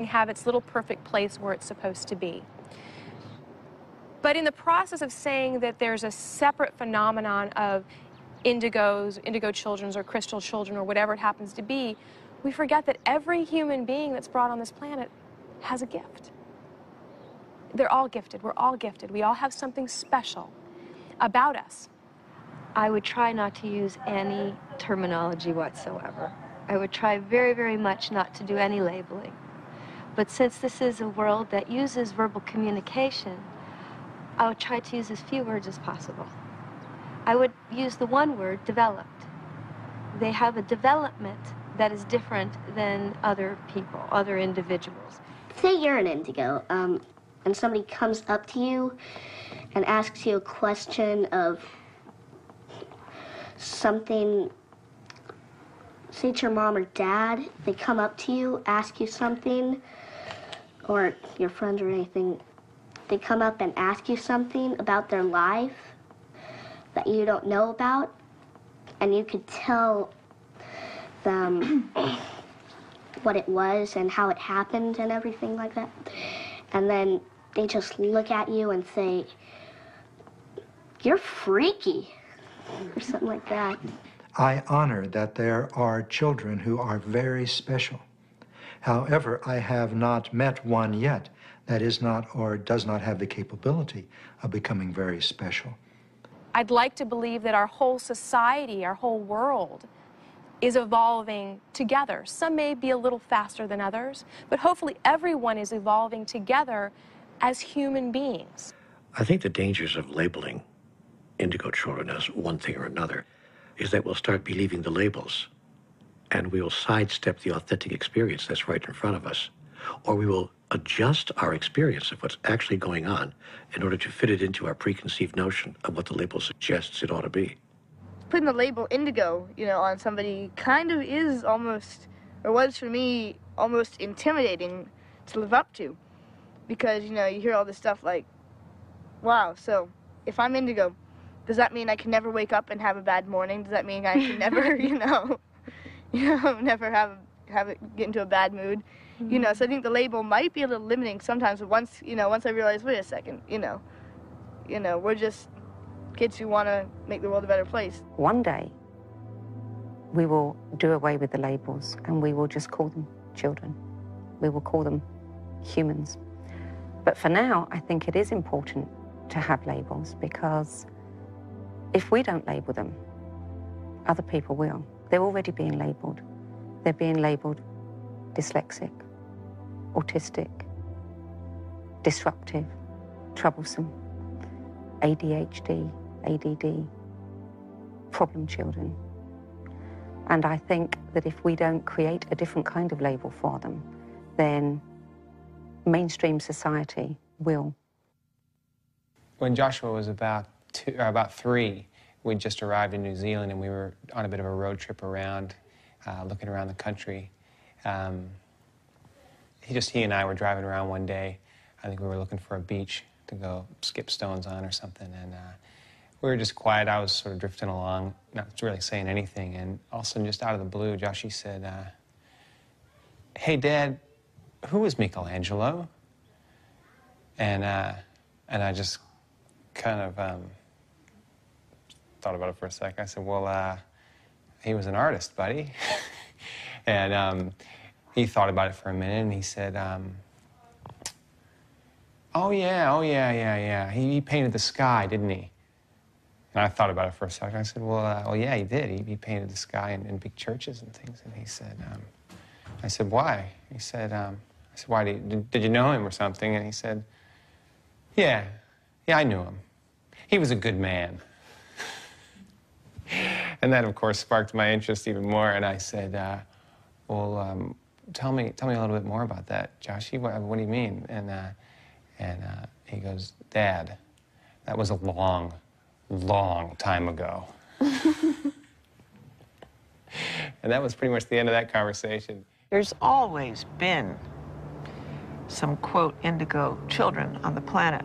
have its little perfect place where it's supposed to be. But in the process of saying that there's a separate phenomenon of indigos, indigo children, or crystal children, or whatever it happens to be, we forget that every human being that's brought on this planet has a gift. They're all gifted. We're all gifted. We all have something special about us. I would try not to use any terminology whatsoever. I would try very, very much not to do any labeling. But since this is a world that uses verbal communication, I would try to use as few words as possible. I would use the one word, developed. They have a development that is different than other people, other individuals. Say you're an indigo, and somebody comes up to you and asks you a question of something. Say it's your mom or dad, they come up to you, ask you something, or your friends or anything, they come up and ask you something about their life that you don't know about, and you could tell them what it was and how it happened and everything like that. And then they just look at you and say, "You're freaky," or something like that. I honor that there are children who are very special. However, I have not met one yet that is not or does not have the capability of becoming very special. I'd like to believe that our whole society, our whole world, is evolving together. Some may be a little faster than others, but hopefully everyone is evolving together as human beings. I think the dangers of labeling indigo children as one thing or another is that we'll start believing the labels, and we will sidestep the authentic experience that's right in front of us, or we will adjust our experience of what's actually going on in order to fit it into our preconceived notion of what the label suggests it ought to be. Putting the label indigo, on somebody kind of is almost, or was for me, almost intimidating to live up to. Because, you hear all this stuff like, wow, so if I'm indigo, does that mean I can never wake up and have a bad morning? Does that mean I can never, never have it get into a bad mood? Mm-hmm. So I think the label might be a little limiting sometimes, but once I realize, wait a second, we're just kids who want to make the world a better place. One day, we will do away with the labels and we will just call them children. We will call them humans. But for now, I think it is important to have labels because if we don't label them, other people will. They're already being labeled. They're being labeled dyslexic, autistic, disruptive, troublesome, ADHD, ADD, problem children. And I think that if we don't create a different kind of label for them, then mainstream society will. When Joshua was about 3, we'd just arrived in New Zealand and we were on a bit of a road trip around, looking around the country. He and I were driving around one day. I think we were looking for a beach to go skip stones on or something, and we were just quiet. I was sort of drifting along, not really saying anything, and all of a sudden, just out of the blue, Joshy said, "Hey, Dad, who was Michelangelo?" And I just kind of thought about it for a sec. I said, "Well, he was an artist, buddy." And he thought about it for a minute, and he said, oh yeah. He painted the sky, didn't he? And I thought about it for a second. I said, well, yeah, he did. He painted the sky in big churches and things. And he said, I said, why? He said, I said, why did you know him or something? And he said, yeah, I knew him. He was a good man. And that, of course, sparked my interest even more. And I said, well, tell me a little bit more about that, Joshy. What do you mean? And he goes, Dad, that was a long, long time ago. And that was pretty much the end of that conversation. There's always been some, quote, indigo children on the planet.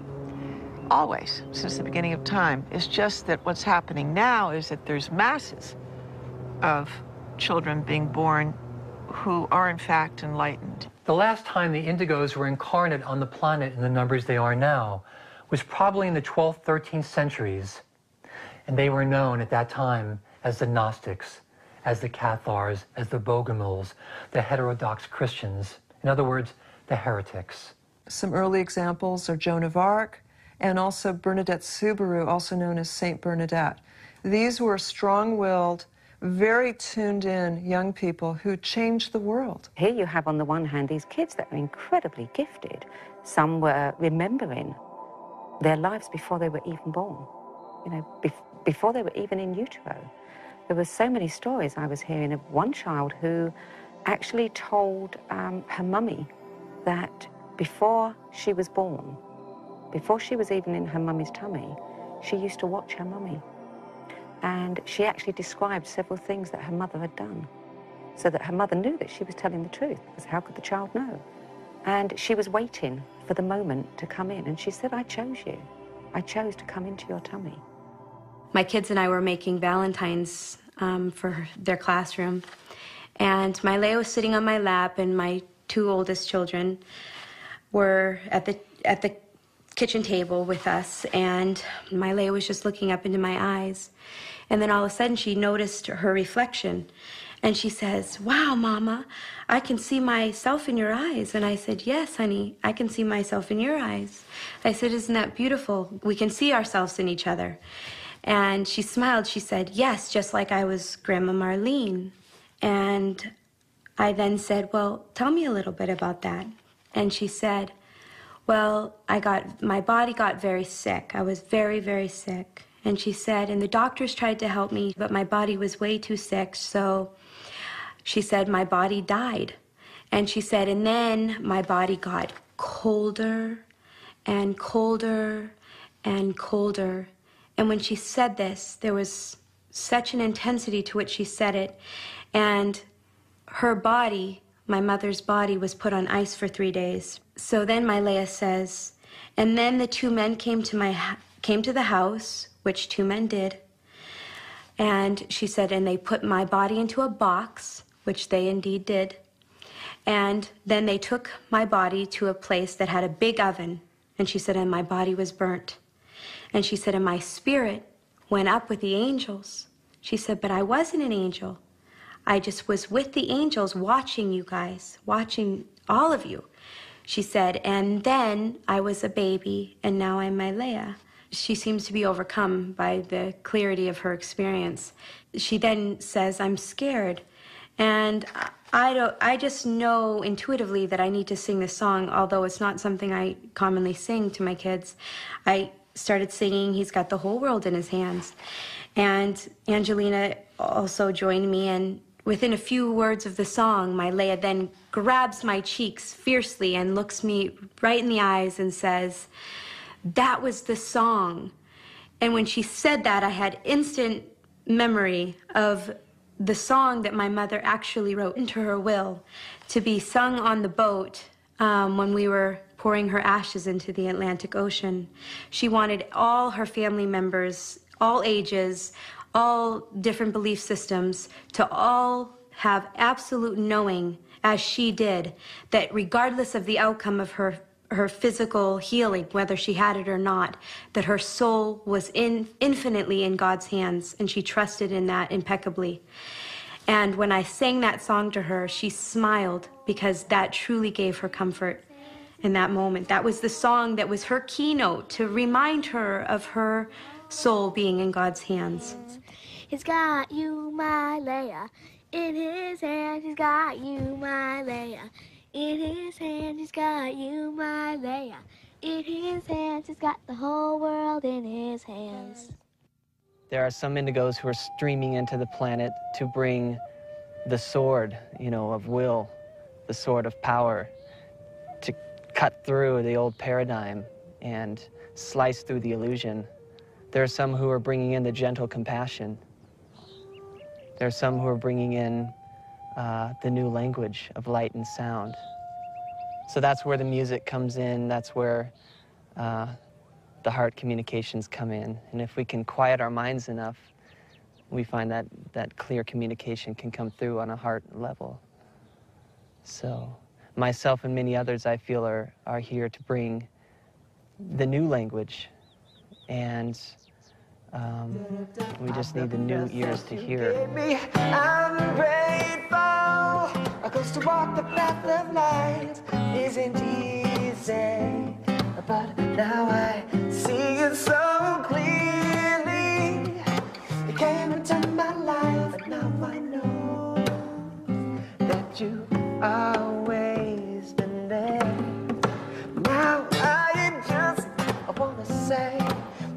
Always, since the beginning of time. It's just that what's happening now is that there's masses of children being born who are in fact enlightened. The last time the Indigos were incarnate on the planet in the numbers they are now was probably in the 12th, 13th centuries. And they were known at that time as the Gnostics, as the Cathars, as the Bogomils, the heterodox Christians. In other words, the heretics. Some early examples are Joan of Arc and also Bernadette Soubirous, also known as Saint Bernadette. These were strong-willed, very tuned-in young people who changed the world. Here you have, on the one hand, these kids that are incredibly gifted. Some were remembering their lives before they were even born, you know, before they were even in utero. There were so many stories I was hearing of one child who actually told her mummy that before she was born, before she was even in her mummy's tummy, she used to watch her mummy. And she actually described several things that her mother had done, so that her mother knew that she was telling the truth, because how could the child know? And she was waiting for the moment to come in, and she said, I chose you. I chose to come into your tummy. My kids and I were making Valentines for their classroom, and my Leia was sitting on my lap, and my two oldest children were at the kitchen table with us, and my Leia was just looking up into my eyes. And then all of a sudden she noticed her reflection, and she says, wow, Mama, I can see myself in your eyes. And I said, yes, honey, I can see myself in your eyes. I said, isn't that beautiful? We can see ourselves in each other. And she smiled. She said, yes, just like I was Grandma Marlene. And I then said, well, tell me a little bit about that. And she said, well, my body got very sick. I was very, very sick. And she said, and the doctors tried to help me, but my body was way too sick. So she said, my body died. And she said, and then my body got colder and colder and colder. And when she said this, there was such an intensity to which she said it. And her body, my mother's body, was put on ice for 3 days. So then my Leia says, and then the two men came to the house, which two men did. And she said, and they put my body into a box, which they indeed did. And then they took my body to a place that had a big oven. And she said, and my body was burnt. And she said, and my spirit went up with the angels. She said, but I wasn't an angel. I just was with the angels watching you guys, watching all of you. She said, and then I was a baby, and now I'm my Leia. She seems to be overcome by the clarity of her experience. She then says, I'm scared. And I just know intuitively that I need to sing this song, although it's not something I commonly sing to my kids. I started singing He's Got the Whole World in His Hands. And Angelina also joined me, and within a few words of the song, my Leia then grabs my cheeks fiercely and looks me right in the eyes and says, that was the song. And when she said that, I had instant memory of the song that my mother actually wrote into her will to be sung on the boat when we were pouring her ashes into the Atlantic Ocean. She wanted all her family members, all ages, all different belief systems, to all have absolute knowing, as she did, that regardless of the outcome of her physical healing, whether she had it or not, that her soul was infinitely in God's hands, and she trusted in that impeccably. And when I sang that song to her, she smiled, because that truly gave her comfort in that moment. That was the song that was her keynote to remind her of her soul being in God's hands. He's got you, my Leia, in his hands. He's got you, my Leia, in his hands. He's got you, my Leia, in his hands. He's got the whole world in his hands. There are some Indigos who are streaming into the planet to bring the sword, of will, the sword of power, to cut through the old paradigm and slice through the illusion. There are some who are bringing in the gentle compassion. There are some who are bringing in the new language of light and sound. So that's where the music comes in. That's where the heart communications come in. And if we can quiet our minds enough, we find that clear communication can come through on a heart level. So myself and many others, I feel, are here to bring the new language, and we just need the new ears to hear. I'm grateful, because to walk the path of light isn't easy, but now I see it so clearly. You came into my life, and now I know that you always been there. Now I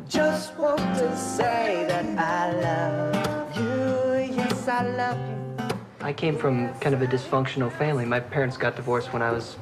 just want to say that I love you, yes I love you. I came from kind of a dysfunctional family. My parents got divorced when I was